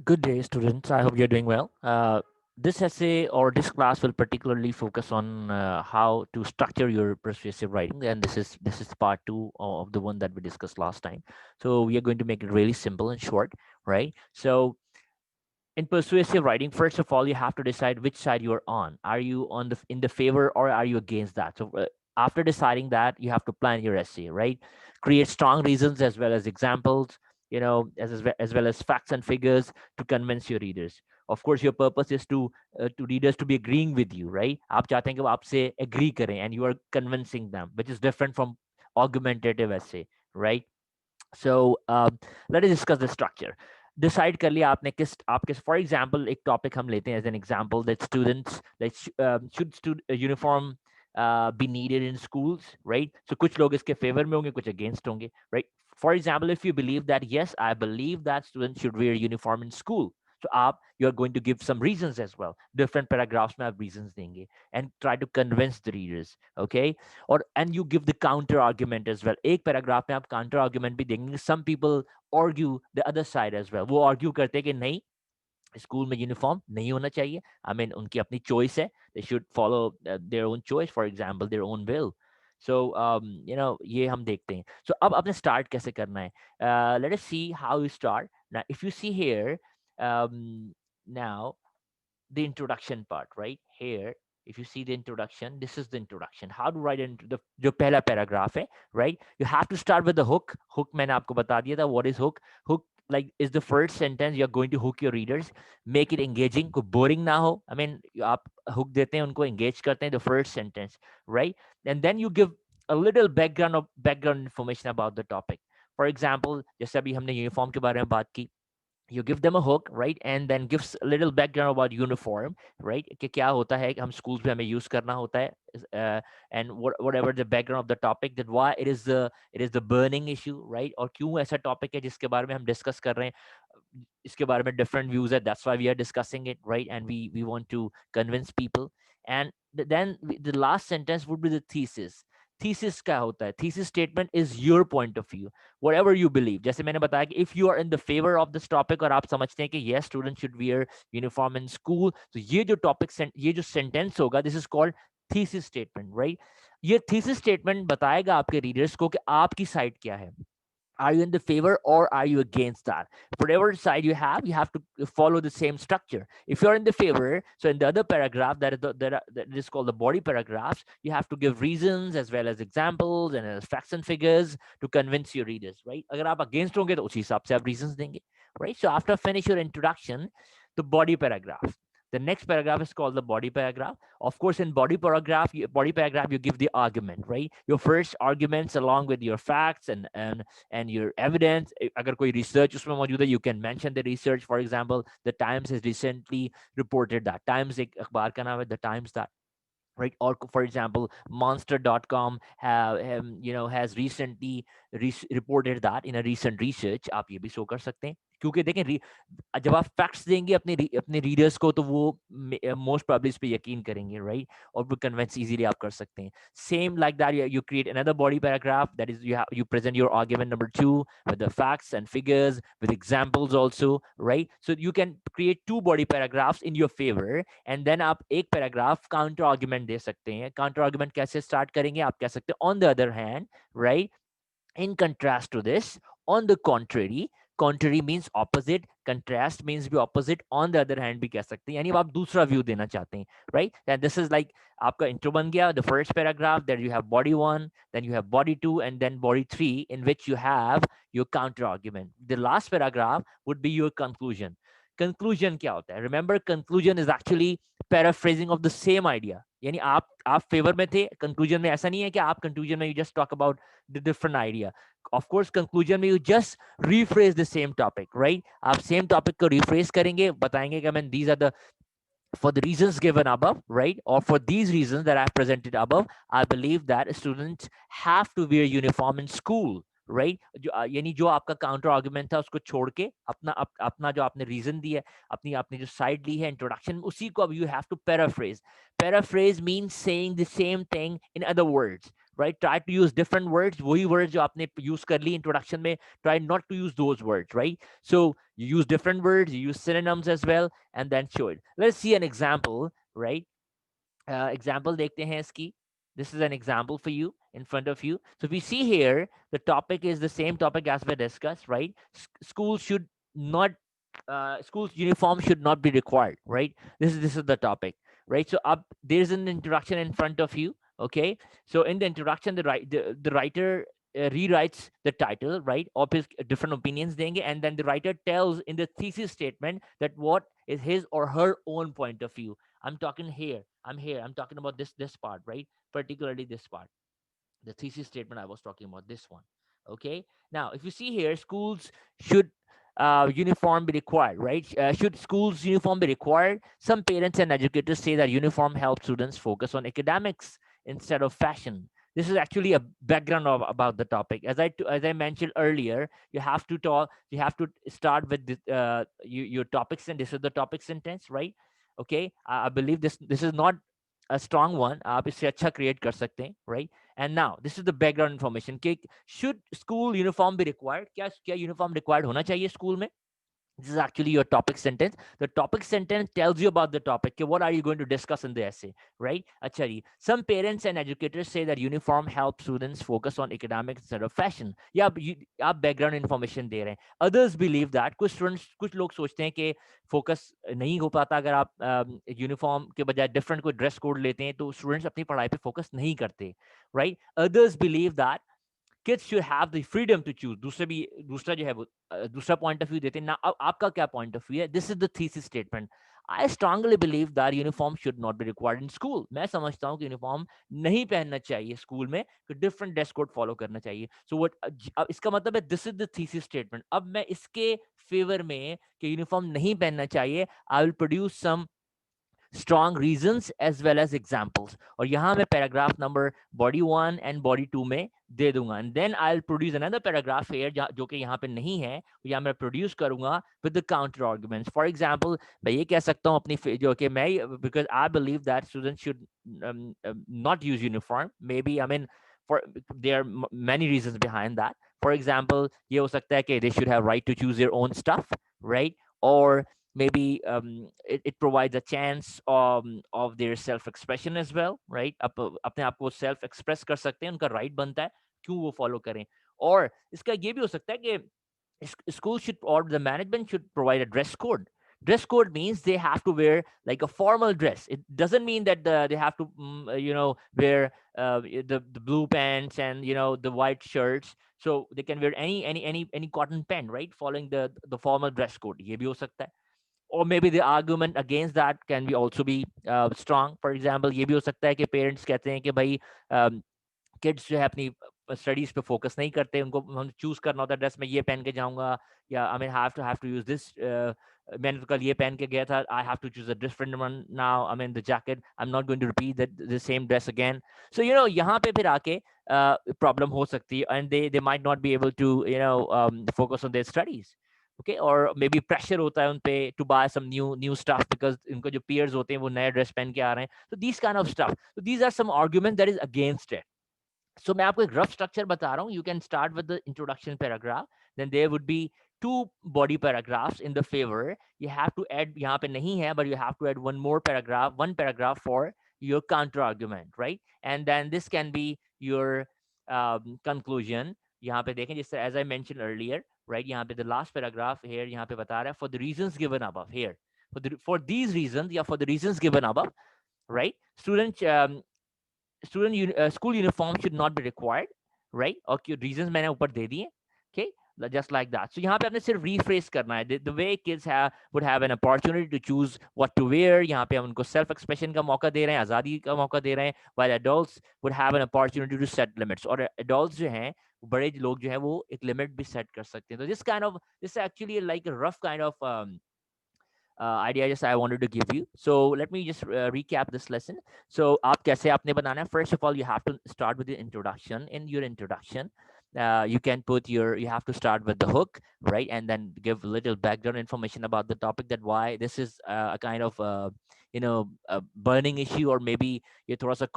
Good day, students. I hope you're doing well. This essay or this class will particularly focus on how to structure your persuasive writing, and this is part two of the one that we discussed last time. So we are going to make it really simple and short, right? So in persuasive writing, first of all, you have to decide which side you're on. Are you on the in the favor or are you against that? So after deciding that, you have to plan your essay, right? Create strong reasons as well as examples, as well as facts and figures to convince your readers. Of course, your purpose is to readers to be agreeing with you, right? आप चाहते हैं कि वो आपसे agree करें and you are convincing them, which is different from argumentative essay, right? So let us discuss the structure. Decide कर लिया आपने किस आपके फॉर एग्जांपल एक टॉपिक हम लेते हैं as an example that students should uniform be needed in schools, right? So कुछ लोग इसके फेवर में होंगे, कुछ against होंगे, right? For example, if you believe that yes, I believe that students should wear uniform in school, so आप you're going to give some reasons as well. Different paragraphs में आप reasons देंगे and try to convince the readers, okay? और and you give the counter argument as well. एक paragraph में आप counter argument भी देंगे. Some people argue the other side as well. वो argue करते हैं कि नहीं, स्कूल में यूनिफॉर्म नहीं होना चाहिए. आई मीन उनकी अपनी चॉइस है. They should follow their own choice, for example their own will. So ये हम देखते हैं. सो अब आपने स्टार्ट कैसे करना है? Let us see how you start. Now if you see here, now the introduction part right here. If you see the introduction, this is the introduction. How to write into the जो पहला paragraph है, right? You have to start with the hook. Hook मैंने आपको बता दिया था. What is hook? Hook like is the first sentence you're going to hook your readers, make it engaging, को boring ना हो. I mean आप hook देते हैं उनको, engage करते हैं, the first sentence, right? And then you give a little background information about the topic. For example, जैसे अभी हमने uniform के बारे में बात की, you give them a hook, right? And then gives a little background about uniform, right? कि क्या होता है, हम schools में हमें use करना होता है, and whatever the background of the topic, that why it is the burning issue, right? और क्यों ऐसा topic है जिसके बारे में हम discuss कर रहे हैं, इसके बारे में different views है, that's why we are discussing it, right? And we want to convince people. And then the last sentence would be the thesis. Thesis क्या होता है? Thesis statement is your point of view, whatever you believe. जैसे मैंने बताया कि if you are in the favor of this topic और आप समझते हैं कि yes, students should wear uniform in school, तो ये जो topic ये जो sentence होगा, this is called thesis statement, right? ये thesis statement बताएगा आपके readers को कि आपकी side क्या है. Are you in the favor or are you against that? Whatever side you have to follow the same structure. If you're in the favor, so in the other paragraph, that is called the body paragraphs, you have to give reasons as well as examples and as facts and figures to convince your readers, right? अगर आप against होंगे तो उसी हिसाब से आप reasons देंगे, right? So after finish your introduction, the body paragraph. The next paragraph is called the body paragraph. Of course, in body paragraph, you give the argument, right? Your first arguments along with your facts and your evidence. अगर कोई research उसमें मौजूद है, you can mention the research. For example, the Times has recently reported that. Times एक अखबार का नाम है, the Times, that, right? Or for example, monster.com has recently reported that in a recent research. आप ये भी show कर सकते हैं, क्योंकि देखें जब आप फैक्ट्स देंगे अपने रीडर्स को, तो वो मोस्ट प्रोबेबली इस पे यकीन करेंगे, राइट? और वो कन्विंस इजीली आप कर सकते हैं. Same like that, you create another body paragraph, that is you present your argument number 2 with the facts and figures with examples also, right? So you can create 2 body paragraphs in your favor, and then आप एक paragraph counter argument दे सकते हैं. Counter argument कैसे start करेंगे? आप कह सकते हैं, on the other hand, right, in contrast to this, on the contrary means opposite, contrast means भी opposite, on the other hand भी कह सकते हैं, यानी आप दूसरा व्यू देना चाहते हैं, right? And this is like आपका intro बन गया, the first paragraph, then you have body 1, then you have body 2, and then body 3, in which you have your counter argument. The last paragraph would be your conclusion. Conclusion क्या होता है? Remember, conclusion is actually paraphrasing of the same idea. यानी आप favour में थे, conclusion में ऐसा नहीं है कि आप कंक्लूजन में you just talk about the different idea. Of course, conclusion में you just rephrase the same topic, right? आप same topic को rephrase करेंगे, बताएंगे कि I mean these are the, for the reasons given above, right? Or for these reasons that I've presented above, I believe that students have to wear uniform in school, right? यानी जो आपका counter argument था उसको छोड़ के अपना जो आपने रीजन दिया है, अपनी आपने जो साइड ली है इंट्रोडक्शन, उसी को अब you have to paraphrase. Paraphrase means saying the same thing in other words, right? Try to use different words, वही words जो आपने use कर ली introduction में, try not to use those words, right? So you use different words, you use synonyms as well, and then show it. Let's see an example, right? Example देखते हैं इसकी. This is an example for you in front of you. So we see here the topic is the same topic as we discussed, right? Schools should not schools uniform should not be required, right? This is the topic, right? So up there's an introduction in front of you, okay? So in the introduction, the writer rewrites the title, right? Obvious different opinions देंगे, and then the writer tells in the thesis statement that what is his or her own point of view. I'm talking here. I'm talking about this part, right? Particularly this part, the thesis statement I was talking about, this one. Okay. Now, if you see here, schools should uniform be required, right? Should schools uniform be required? Some parents and educators say that uniform helps students focus on academics instead of fashion. This is actually a background of about the topic. As I mentioned earlier, you have to talk. You have to start with your topics, and this is the topic sentence, right? Okay. I believe this is not a strong one. आप इससे अच्छा create कर सकते हैं, right? And now this is the background information कि should school uniform be required? क्या uniform required होना चाहिए school में? This is actually your topic sentence. The topic sentence tells you about the topic. Okay, what are you going to discuss in the essay, right? Acha ji. Some parents and educators say that uniform helps students focus on academics instead of fashion. Yeah, आप background information दे रहे हैं. Others believe that कुछ लोग सोचते हैं कि focus नहीं हो पाता अगर आप uniform के बजाय different कोई dress code लेते हैं तो students अपनी पढ़ाई पे focus नहीं करते, right? Others believe that kids should have the freedom to choose. दूसरा जो है वो दूसरा point of view देते हैं ना. अब आपका क्या point of view है? This is the thesis statement. I strongly believe that uniform should not be required in school. मैं समझता हूँ कि uniform नहीं पहनना चाहिए school में, कि different dress code follow करना चाहिए. So what अब इसका मतलब है this is the thesis statement. अब मैं इसके favor में कि uniform नहीं पहनना चाहिए, I will produce some strong reasons as well as examples. और यहाँ मैं paragraph number body 1 and body 2 में दे दूंगा. And then I'll produce another paragraph here जो कि यहाँ पे नहीं है, यहाँ मैं produce करूंगा with the counter arguments. For example, मैं ये कह सकता हूँ अपनी जो कि मैं, because I believe that students should not use uniform. Maybe, I mean, for there are many reasons behind that. For example, ये हो सकता है कि they should have right to choose their own stuff, right? Or maybe it provides a chance of their self expression as well, right? अपने आप को self express कर सकते हैं, उनका right बनता है, क्यों वो follow करें. और इसका ये भी हो सकता है कि school should, or the management should provide a dress code. Dress code means they have to wear like a formal dress. It doesn't mean that they have to wear the blue pants and the white shirts. So they can wear any cotton pant, right, following the formal dress code. ये भी हो सकता है. Or maybe the argument against that can be also be strong. For example, ये भी हो सकता है कि parents कहते हैं कि भाई किड्स जो है अपनी स्टडीज पे फोकस नहीं करते, उनको हम चूज करना होता है ड्रेस में ये पहन के जाऊंगा, या I mean have to use this. मैंने तो कल ये पहन के गया था, I have to choose a different one now, I mean the jacket, I am not going to repeat the same dress again. So यहाँ पे फिर आके प्रॉब्लम हो सकती है, and they might not be able to focus on their studies. Okay, और maybe pressure होता है उन पे to bye some new stuff, because इनको जो पीयर्स होते हैं वो नए ड्रेस पहन के आ रहे हैं. तो these kind of stuff, so these are some arguments that is against it. So मैं आपको एक रफ स्ट्रक्चर बता रहा हूँ. You can start with the introduction paragraph, then there would be two body paragraphs in the favor. You have to add, यहाँ पे नहीं है, but you have to add one paragraph for your counter argument, right? And then this can be your conclusion. यहाँ पे देखें, जिस as I mentioned earlier, right? यहाँ पे the last paragraph here यहाँ पे बता रहा है for the reasons given above here. For these reasons, या for the reasons given above, right? School uniform should not be required, right? और reasons मैंने ऊपर दे दिए. Okay, just like that. So यहाँ पे आपने सिर्फ rephrase करना है. The way kids would have an opportunity to choose what to wear. यहाँ पे हम उनको self expression का मौका दे रहे हैं, आज़ादी का मौका दे रहे हैं, while adults would have an opportunity to set limits. और adults जो हैं, बड़े लोग जो हैं, वो एक limit भी set कर सकते हैं. तो this is actually like a rough kind of idea just I wanted to give you. So let me just recap this lesson. So आप कैसे आपने बनाना है? First of all, you have to start with the introduction. In your introduction, you have to start with the hook, right? And then give a little background information about the topic, that why this is a kind of a burning issue, or maybe ये थोड़ा सा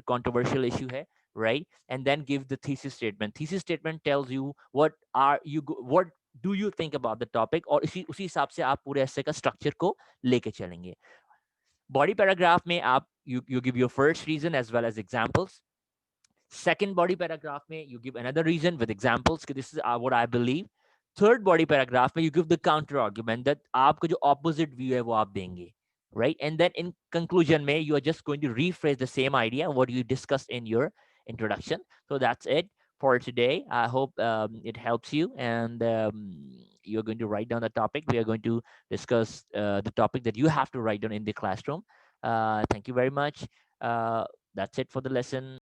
controversial issue है. right? And then give the thesis statement. Thesis statement tells you what are you what do you think about the topic, और इसी उसी हिसाब से आप पूरे ऐसे का स्ट्रक्चर को लेके चलेंगे. बॉडी पैराग्राफ में आप you give your first reason as well as examples. Second body paragraph में you give another reason with examples कि this is what I believe. Third body paragraph में you give the counter argument that आपको जो opposite view है वो आप देंगे, right? And then in conclusion में you are just going to rephrase the same idea what you discussed in your introduction. So that's it for today. I hope it helps you, and you're going to write down the topic. We are going to discuss the topic that you have to write down in the classroom. Thank you very much. That's it for the lesson.